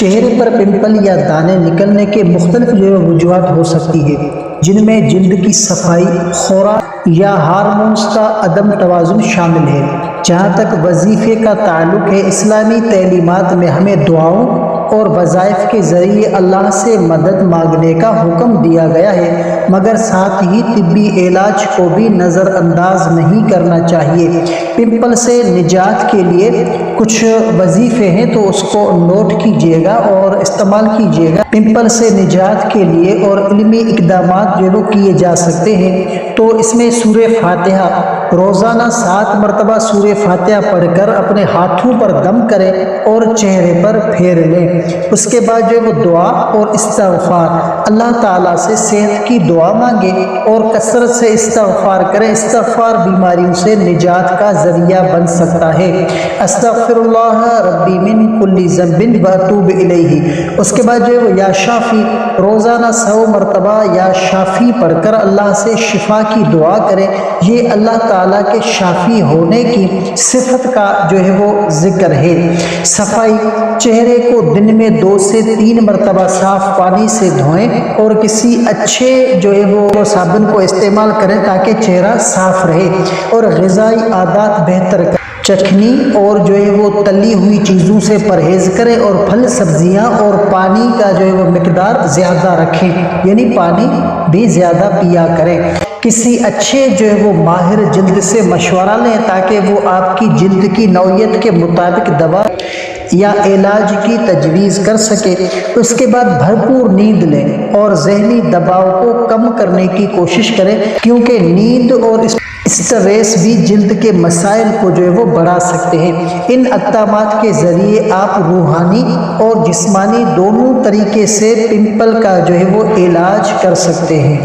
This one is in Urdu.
چہرے پر پمپل یا دانے نکلنے کے مختلف وجوہات ہو سکتی ہے، جن میں جلد کی صفائی، خوراک یا ہارمونز کا عدم توازن شامل ہے۔ جہاں تک وظیفے کا تعلق ہے، اسلامی تعلیمات میں ہمیں دعاؤں اور وظائف کے ذریعے اللہ سے مدد مانگنے کا حکم دیا گیا ہے، مگر ساتھ ہی طبی علاج کو بھی نظر انداز نہیں کرنا چاہیے۔ پمپل سے نجات کے لیے کچھ وظیفے ہیں تو اس کو نوٹ کیجیے گا اور استعمال کیجیے گا۔ پمپل سے نجات کے لیے اور علمی اقدامات جو وہ کیے جا سکتے ہیں، تو اس میں سورہ فاتحہ روزانہ 7 مرتبہ سورہ فاتحہ پڑھ کر اپنے ہاتھوں پر دم کریں اور چہرے پر پھیر لیں۔ اس کے بعد جو وہ دعا اور استغفار، اللہ تعالیٰ سے صحت کی دعا مانگیں اور کثرت سے استغفار کریں۔ استغفار بیماریوں سے نجات کا ذریعہ بن سکتا ہے۔ استغفر اللہ ربی من کل ذنب واتوب الیہ۔ اس کے بعد جو ہے یا شافی روزانہ 100 مرتبہ یا شافی پڑھ کر اللہ سے شفا کی دعا کریں۔ یہ اللہ تعالیٰ کے شافی ہونے کی صفت کا جو ہے وہ ذکر ہے۔ صفائی، چہرے کو دن میں 2 سے 3 مرتبہ صاف پانی سے دھوئیں اور کسی اچھے جو ہے وہ صابن کو استعمال کریں تاکہ چہرہ صاف رہے، اور غذائی عادات بہتر کریں۔ چکنی اور جو ہے وہ تلی ہوئی چیزوں سے پرہیز کریں اور پھل سبزیاں اور پانی کا جو ہے وہ مقدار زیادہ رکھیں، یعنی پانی بھی زیادہ پیا کریں۔ کسی اچھے جو ہے وہ ماہر جلد سے مشورہ لیں تاکہ وہ آپ کی جلد کی نوعیت کے مطابق دوا یا علاج کی تجویز کر سکے۔ اس کے بعد بھرپور نیند لیں اور ذہنی دباؤ کو کم کرنے کی کوشش کریں، کیونکہ نیند اور اسٹریس بھی جلد کے مسائل کو جو ہے وہ بڑھا سکتے ہیں۔ ان اقدامات کے ذریعے آپ روحانی اور جسمانی دونوں طریقے سے پمپل کا جو ہے وہ علاج کر سکتے ہیں۔